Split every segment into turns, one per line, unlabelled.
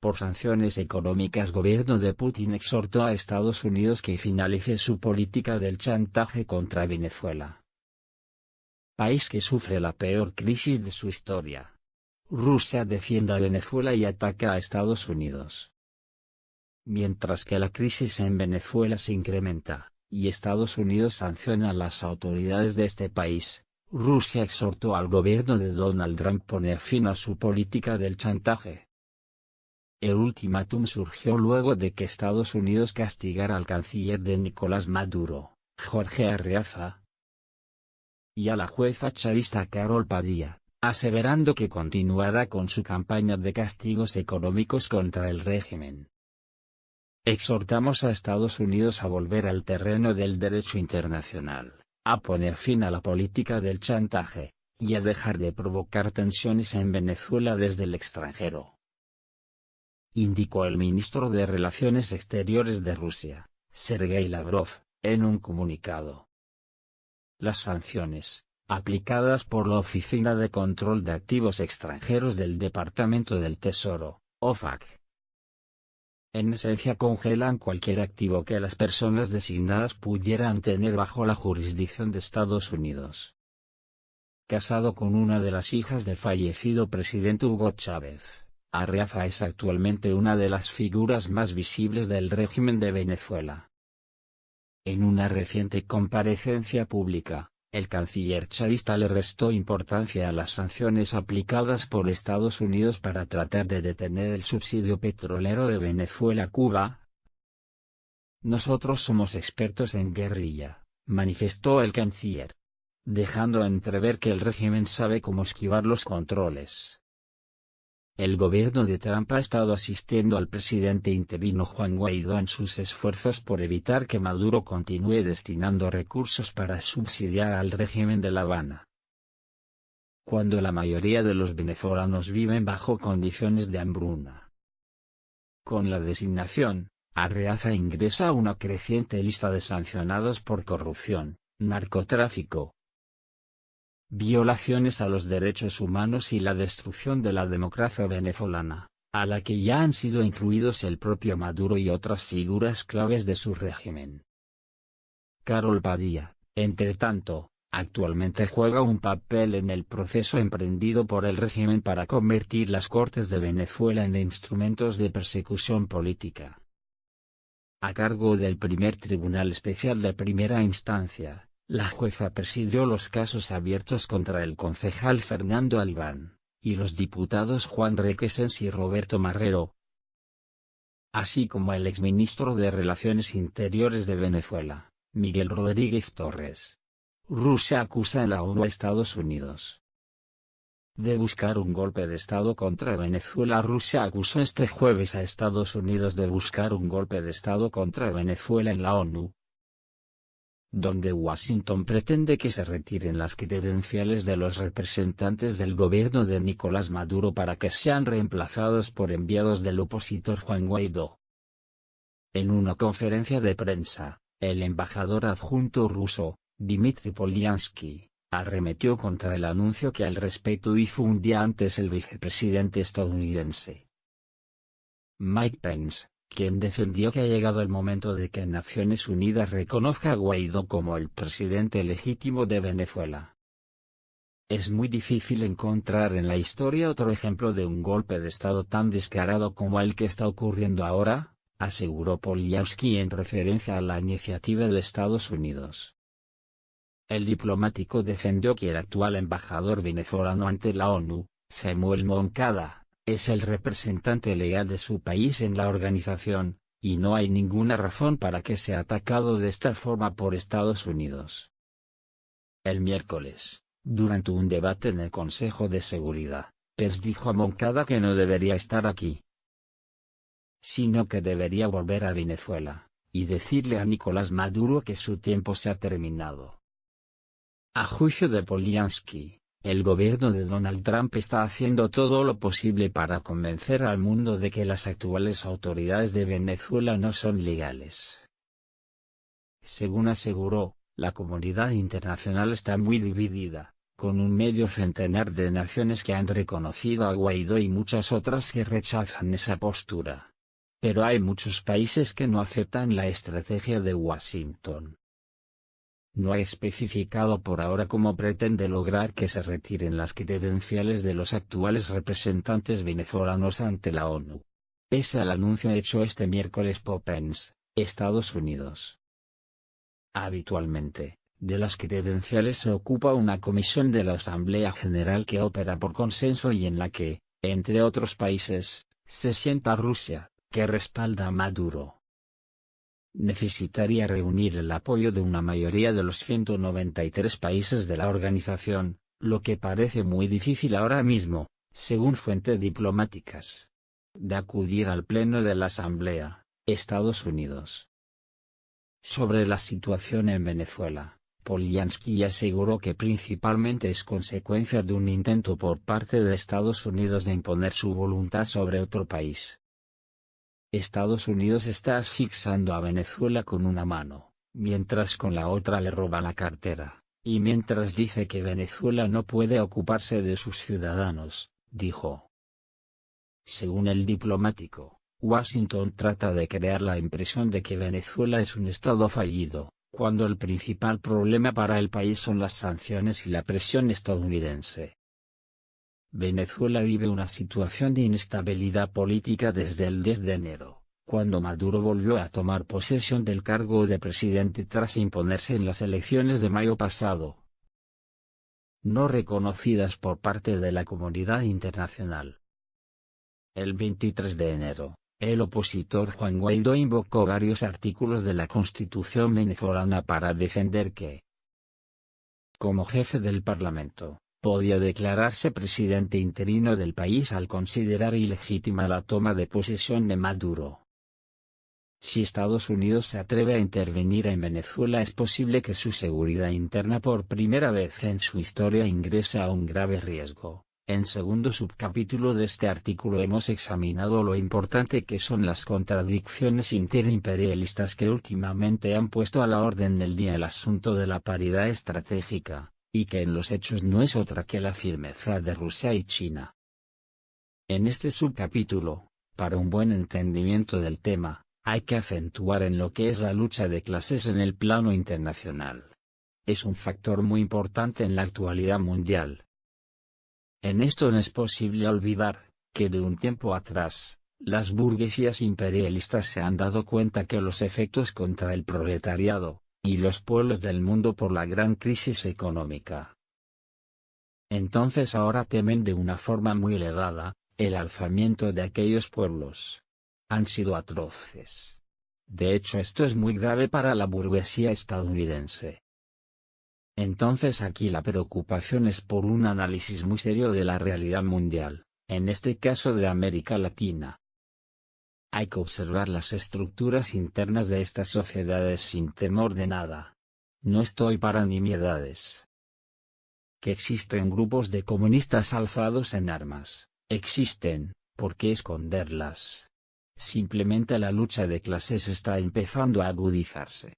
Por sanciones económicas, gobierno de Putin exhortó a Estados Unidos que finalice su política del chantaje contra Venezuela, país que sufre la peor crisis de su historia. Rusia defiende a Venezuela y ataca a Estados Unidos. Mientras que la crisis en Venezuela se incrementa, y Estados Unidos sanciona a las autoridades de este país, Rusia exhortó al gobierno de Donald Trump a poner fin a su política del chantaje. El ultimátum surgió luego de que Estados Unidos castigara al canciller de Nicolás Maduro, Jorge Arreaza, y a la jueza chavista Carol Padilla, aseverando que continuará con su campaña de castigos económicos contra el régimen. Exhortamos a Estados Unidos a volver al terreno del derecho internacional, a poner fin a la política del chantaje, y a dejar de provocar tensiones en Venezuela desde el extranjero, indicó el ministro de Relaciones Exteriores de Rusia, Sergei Lavrov, en un comunicado. Las sanciones, aplicadas por la Oficina de Control de Activos Extranjeros del Departamento del Tesoro, OFAC, en esencia congelan cualquier activo que las personas designadas pudieran tener bajo la jurisdicción de Estados Unidos. Casado con una de las hijas del fallecido presidente Hugo Chávez, Arreaza es actualmente una de las figuras más visibles del régimen de Venezuela. En una reciente comparecencia pública, el canciller chavista le restó importancia a las sanciones aplicadas por Estados Unidos para tratar de detener el subsidio petrolero de Venezuela a Cuba. Nosotros somos expertos en guerrilla, manifestó el canciller, dejando entrever que el régimen sabe cómo esquivar los controles. El gobierno de Trump ha estado asistiendo al presidente interino Juan Guaidó en sus esfuerzos por evitar que Maduro continúe destinando recursos para subsidiar al régimen de La Habana. Cuando la mayoría de los venezolanos viven bajo condiciones de hambruna. Con la designación, Arreaza ingresa a una creciente lista de sancionados por corrupción, narcotráfico, violaciones a los derechos humanos y la destrucción de la democracia venezolana, a la que ya han sido incluidos el propio Maduro y otras figuras claves de su régimen. Carol Padilla, entre tanto, actualmente juega un papel en el proceso emprendido por el régimen para convertir las Cortes de Venezuela en instrumentos de persecución política. A cargo del primer Tribunal Especial de Primera Instancia, la jueza presidió los casos abiertos contra el concejal Fernando Albán, y los diputados Juan Requesens y Roberto Marrero, así como el exministro de Relaciones Interiores de Venezuela, Miguel Rodríguez Torres. Rusia acusa en la ONU a Estados Unidos de buscar un golpe de Estado contra Venezuela. Rusia acusó este jueves a Estados Unidos de buscar un golpe de Estado contra Venezuela en la ONU, donde Washington pretende que se retiren las credenciales de los representantes del gobierno de Nicolás Maduro para que sean reemplazados por enviados del opositor Juan Guaidó. En una conferencia de prensa, el embajador adjunto ruso, Dmitry Polyansky, arremetió contra el anuncio que al respecto hizo un día antes el vicepresidente estadounidense Mike Pence, quien defendió que ha llegado el momento de que Naciones Unidas reconozca a Guaidó como el presidente legítimo de Venezuela. Es muy difícil encontrar en la historia otro ejemplo de un golpe de Estado tan descarado como el que está ocurriendo ahora, aseguró Polyansky en referencia a la iniciativa de Estados Unidos. El diplomático defendió que el actual embajador venezolano ante la ONU, Samuel Moncada, es el representante legal de su país en la organización, y no hay ninguna razón para que sea atacado de esta forma por Estados Unidos. El miércoles, durante un debate en el Consejo de Seguridad, Pence dijo a Moncada que no debería estar aquí, sino que debería volver a Venezuela, y decirle a Nicolás Maduro que su tiempo se ha terminado. A juicio de Polyansky, el gobierno de Donald Trump está haciendo todo lo posible para convencer al mundo de que las actuales autoridades de Venezuela no son legales. Según aseguró, la comunidad internacional está muy dividida, con un medio centenar de naciones que han reconocido a Guaidó y muchas otras que rechazan esa postura. Pero hay muchos países que no aceptan la estrategia de Washington. No ha especificado por ahora cómo pretende lograr que se retiren las credenciales de los actuales representantes venezolanos ante la ONU. Pese al anuncio hecho este miércoles por Pence, Estados Unidos. Habitualmente, de las credenciales se ocupa una comisión de la Asamblea General que opera por consenso y en la que, entre otros países, se sienta Rusia, que respalda a Maduro. Necesitaría reunir el apoyo de una mayoría de los 193 países de la organización, lo que parece muy difícil ahora mismo, según fuentes diplomáticas. De acudir al Pleno de la Asamblea, Estados Unidos. Sobre la situación en Venezuela, Poliansky aseguró que principalmente es consecuencia de un intento por parte de Estados Unidos de imponer su voluntad sobre otro país. Estados Unidos está asfixiando a Venezuela con una mano, mientras con la otra le roba la cartera, y mientras dice que Venezuela no puede ocuparse de sus ciudadanos, dijo. Según el diplomático, Washington trata de crear la impresión de que Venezuela es un estado fallido, cuando el principal problema para el país son las sanciones y la presión estadounidense. Venezuela vive una situación de inestabilidad política desde el 10 de enero, cuando Maduro volvió a tomar posesión del cargo de presidente tras imponerse en las elecciones de mayo pasado, no reconocidas por parte de la comunidad internacional. El 23 de enero, el opositor Juan Guaidó invocó varios artículos de la Constitución venezolana para defender que, como jefe del Parlamento, podía declararse presidente interino del país al considerar ilegítima la toma de posesión de Maduro. Si Estados Unidos se atreve a intervenir en Venezuela, es posible que su seguridad interna por primera vez en su historia ingrese a un grave riesgo. En segundo subcapítulo de este artículo hemos examinado lo importante que son las contradicciones interimperialistas que últimamente han puesto a la orden del día el asunto de la paridad estratégica, y que en los hechos no es otra que la firmeza de Rusia y China. En este subcapítulo, para un buen entendimiento del tema, hay que acentuar en lo que es la lucha de clases en el plano internacional. Es un factor muy importante en la actualidad mundial. En esto no es posible olvidar, que de un tiempo atrás, las burguesías imperialistas se han dado cuenta que los efectos contra el proletariado, y los pueblos del mundo por la gran crisis económica. Entonces ahora temen de una forma muy elevada, el alzamiento de aquellos pueblos. Han sido atroces. De hecho, esto es muy grave para la burguesía estadounidense. Entonces aquí la preocupación es por un análisis muy serio de la realidad mundial, en este caso de América Latina. Hay que observar las estructuras internas de estas sociedades sin temor de nada. No estoy para nimiedades. Que existen grupos de comunistas alzados en armas, existen, ¿por qué esconderlas? Simplemente la lucha de clases está empezando a agudizarse.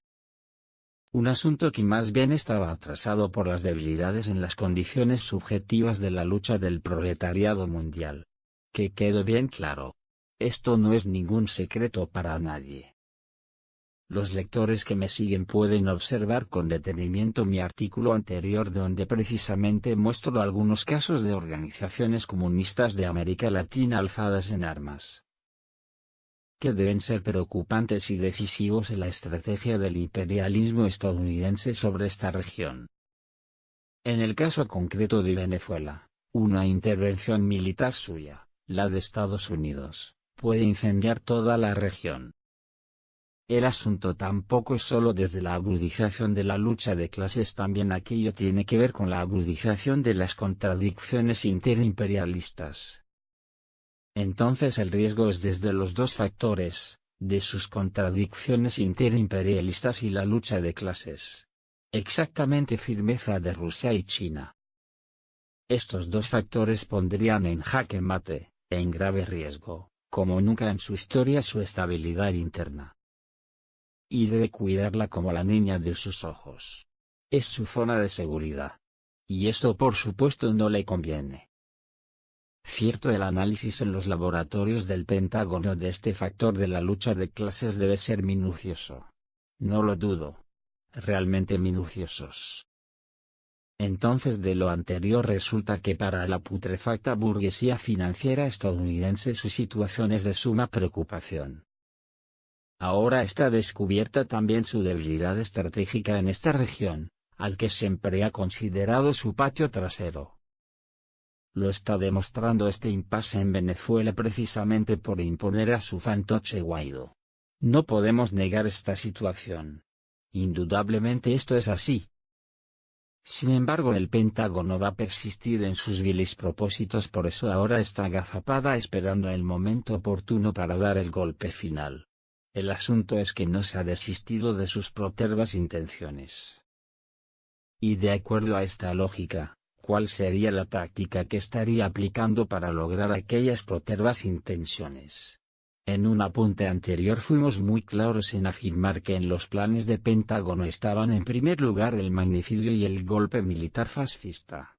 Un asunto que más bien estaba atrasado por las debilidades en las condiciones subjetivas de la lucha del proletariado mundial. Que quede bien claro. Esto no es ningún secreto para nadie. Los lectores que me siguen pueden observar con detenimiento mi artículo anterior donde precisamente muestro algunos casos de organizaciones comunistas de América Latina alzadas en armas, que deben ser preocupantes y decisivos en la estrategia del imperialismo estadounidense sobre esta región. En el caso concreto de Venezuela, una intervención militar suya, la de Estados Unidos, puede incendiar toda la región. El asunto tampoco es solo desde la agudización de la lucha de clases, también aquello tiene que ver con la agudización de las contradicciones interimperialistas. Entonces el riesgo es desde los dos factores, de sus contradicciones interimperialistas y la lucha de clases. Exactamente firmeza de Rusia y China. Estos dos factores pondrían en jaque mate, en grave riesgo, como nunca en su historia, su estabilidad interna. Y debe cuidarla como la niña de sus ojos. Es su zona de seguridad. Y esto por supuesto no le conviene. Cierto, el análisis en los laboratorios del Pentágono de este factor de la lucha de clases debe ser minucioso. No lo dudo. Realmente minuciosos. Entonces, de lo anterior resulta que para la putrefacta burguesía financiera estadounidense su situación es de suma preocupación. Ahora está descubierta también su debilidad estratégica en esta región, al que siempre ha considerado su patio trasero. Lo está demostrando este impasse en Venezuela precisamente por imponer a su fantoche Guaidó. No podemos negar esta situación. Indudablemente esto es así. Sin embargo, el Pentágono va a persistir en sus viles propósitos, por eso ahora está agazapada esperando el momento oportuno para dar el golpe final. El asunto es que no se ha desistido de sus protervas intenciones. Y de acuerdo a esta lógica, ¿cuál sería la táctica que estaría aplicando para lograr aquellas protervas intenciones? En un apunte anterior fuimos muy claros en afirmar que en los planes de Pentágono estaban en primer lugar el magnicidio y el golpe militar fascista.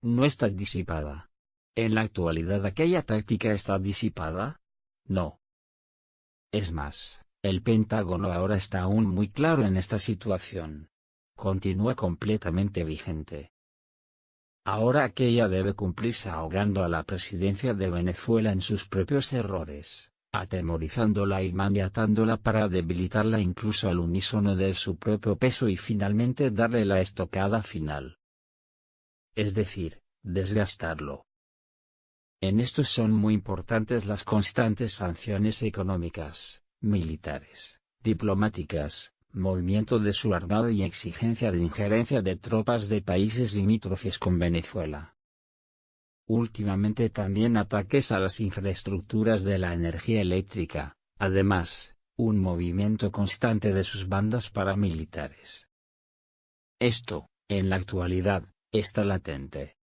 ¿No está disipada? ¿En la actualidad aquella táctica está disipada? No. Es más, el Pentágono ahora está aún muy claro en esta situación. Continúa completamente vigente. Ahora aquella debe cumplirse ahogando a la presidencia de Venezuela en sus propios errores, atemorizándola y maniatándola para debilitarla incluso al unísono de su propio peso y finalmente darle la estocada final. Es decir, desgastarlo. En esto son muy importantes las constantes sanciones económicas, militares, diplomáticas, movimiento de su armada y exigencia de injerencia de tropas de países limítrofes con Venezuela. Últimamente también ataques a las infraestructuras de la energía eléctrica, además, un movimiento constante de sus bandas paramilitares. Esto, en la actualidad, está latente.